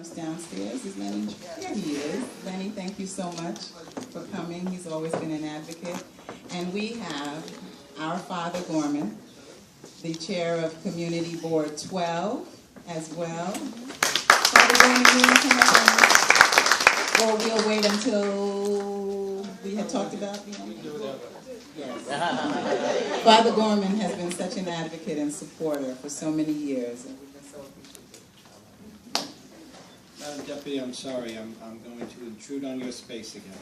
who's downstairs. Is Lenny? There he is. Lenny, thank you so much for coming. He's always been an advocate. And we have our Father Gorman, the chair of Community Board 12 as well. Father Gorman, you want to come up? Or we'll wait until we had talked about the Yes. Father Gorman has been such an advocate and supporter for so many years, and we've been so appreciative. Madam Deputy, I'm sorry, I'm going to intrude on your space again.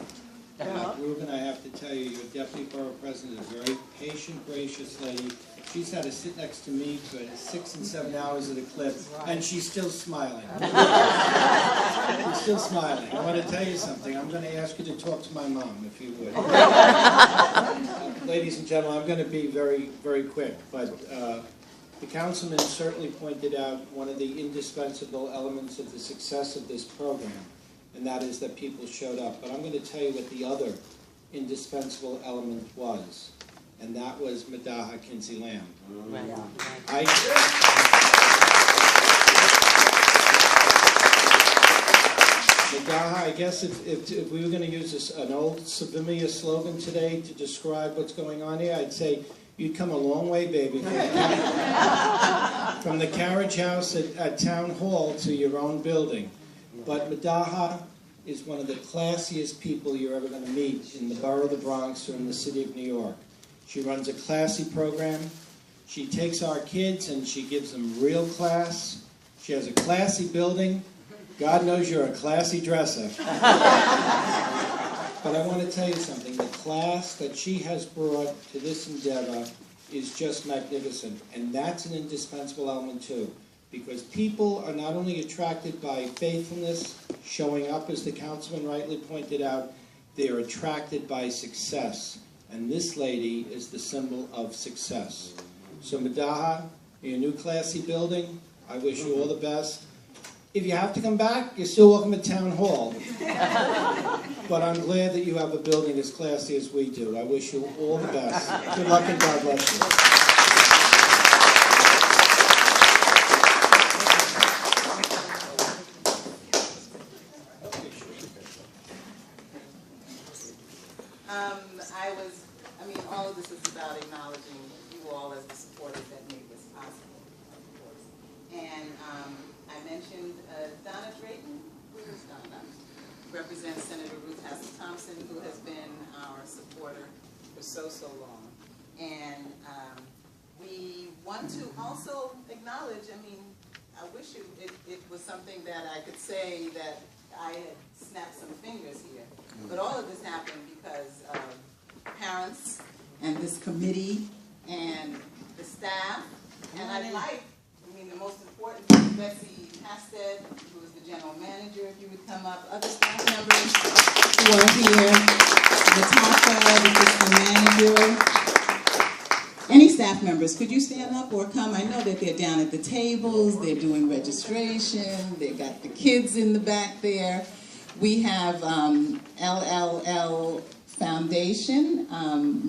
Ruben, I have to tell you, your Deputy Borough President is a very patient, gracious lady. She's had to sit next to me for 6 and 7 hours at a clip, and she's still smiling. She's still smiling. I want to tell you something. I'm going to ask you to talk to my mom, if you would. Ladies and gentlemen, I'm going to be very, very quick, but the councilman certainly pointed out one of the indispensable elements of the success of this program, and that is that people showed up. But I'm going to tell you what the other indispensable element was, and that was Madaha Kinsey Lamb. Madaha, I guess if we were going to use an old Savimia slogan today to describe what's going on here, I'd say, you'd come a long way, baby. From the carriage house at Town Hall to your own building. But Madaha is one of the classiest people you're ever going to meet in the borough of the Bronx or in the city of New York. She runs a classy program. She takes our kids and she gives them real class. She has a classy building. God knows you're a classy dresser. But I want to tell you something. The class that she has brought to this endeavor is just magnificent. And that's an indispensable element too. Because people are not only attracted by faithfulness, showing up, as the councilman rightly pointed out, they're attracted by success. And this lady is the symbol of success. So Madaha, in your new classy building, I wish you all the best. If you have to come back, you're still welcome at Town Hall. But I'm glad that you have a building as classy as we do. I wish you all the best. Good luck and God bless you. All of this is about acknowledging you all as the supporters that made this possible, of course. And I mentioned Donna Drayton. Where is Donna? Represents Senator Ruth Hassel Thompson, who has been our supporter for so long. And we want to also acknowledge, I wish it was something that I could say that I had snapped some fingers here. But all of this happened because of parents and this committee and the staff. And I'd like, the most important is Betsy Hasted, who is the general manager, if you would come up. Other staff members who are here. Natasha, the assistant manager. Any staff members, could you stand up or come? I know that they're down at the tables, they're doing registration, they've got the kids in the back there. We have LLL Foundation,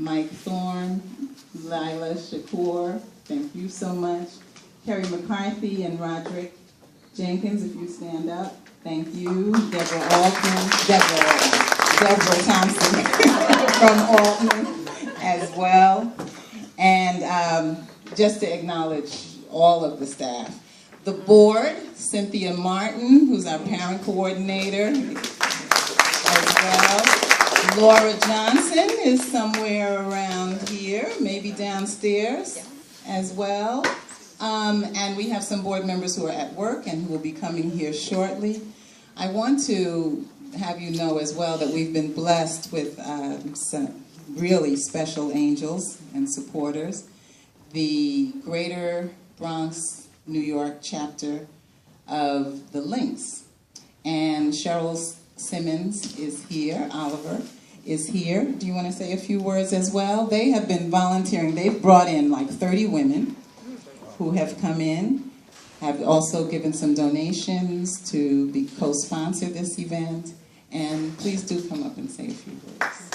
Mike Thorne, Lila Shakur, thank you so much. Kerry McCarthy and Roderick Jenkins, if you stand up, thank you. Deborah Thompson from Altman as well. And just to acknowledge all of the staff. The board, Cynthia Martin, who's our parent coordinator as well. Laura Johnson is somewhere around here, maybe downstairs as well. And we have some board members who are at work and who will be coming here shortly. I want to have you know as well that we've been blessed with some really special angels and supporters. The Greater Bronx, New York chapter of the Lynx. And Cheryl Simmons is here, Oliver is here. Do you want to say a few words as well? They have been volunteering. They've brought in like 30 women who have come in, have also given some donations to be co-sponsor this event. And please do come up and say a few words.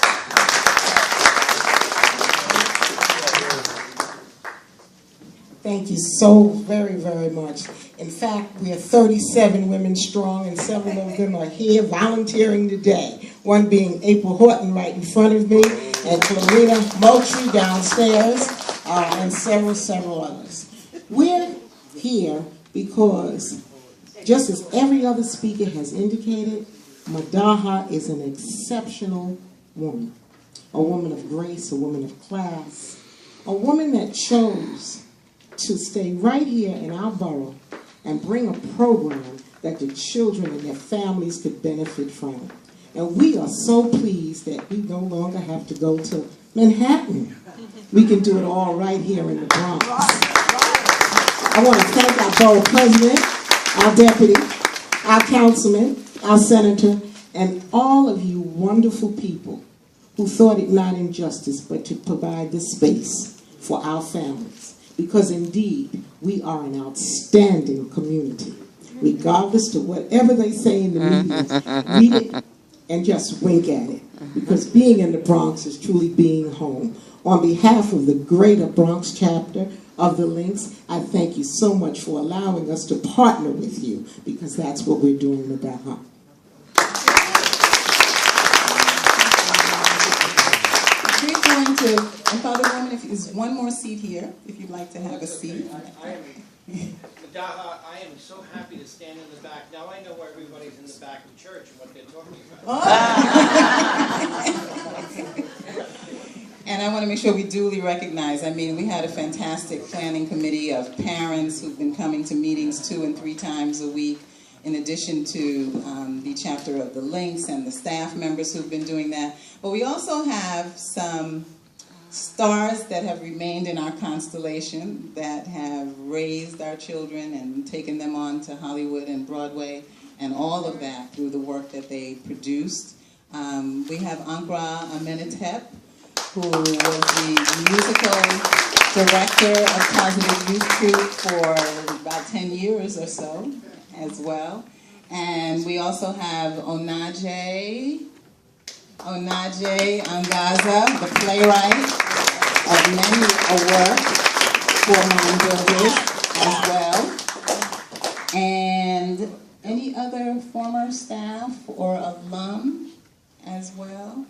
Thank you so very, very much. In fact, we are 37 women strong, and several of them are here volunteering today. One being April Horton right in front of me, and Clarina Moultrie downstairs, and several others. We're here because, just as every other speaker has indicated, Madaha is an exceptional woman. A woman of grace, a woman of class, a woman that chose to stay right here in our borough and bring a program that the children and their families could benefit from. And we are so pleased that we no longer have to go to Manhattan. We can do it all right here in the Bronx. I want to thank our borough president, our deputy, our councilman, our senator, and all of you wonderful people who thought it not injustice but to provide this space for our families. Because indeed, we are an outstanding community. Regardless to whatever they say in the media, read it and just wink at it. Because being in the Bronx is truly being home. On behalf of the greater Bronx chapter of the Links, I thank you so much for allowing us to partner with you, because that's what we're doing with that. We're going to, and Father Woman, if there's one more seat here, if you'd like to have a seat. Madaha, I am so happy to stand in the back. Now I know where everybody's in the back of church and what they're talking about. And I want to make sure we duly recognize, I mean, we had a fantastic planning committee of parents who've been coming to meetings 2 and 3 times a week, in addition to the chapter of the Links and the staff members who've been doing that. But we also have some stars that have remained in our constellation, that have raised our children and taken them on to Hollywood and Broadway, and all of that through the work that they produced. We have Ankra Amenhotep, who was the musical director of Positive Youth Troupe for about 10 years or so as well. And we also have Onaje Angaza, the playwright of many a work for Mind Builders as well. And any other former staff or alum as well?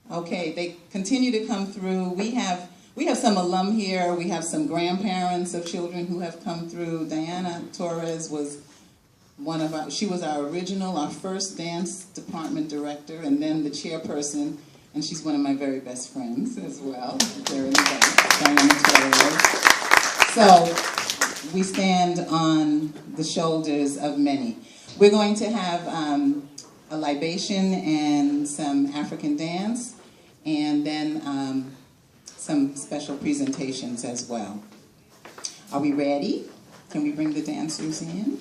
Okay, they continue to come through. We have some alum here. We have some grandparents of children who have come through. Diana Torres was she was our first dance department director, and then the chairperson, and she's one of my very best friends as well. They're in the back, Diana Torres. So we stand on the shoulders of many. We're going to have a libation and some African dance, and then some special presentations as well. Are we ready? Can we bring the dancers in?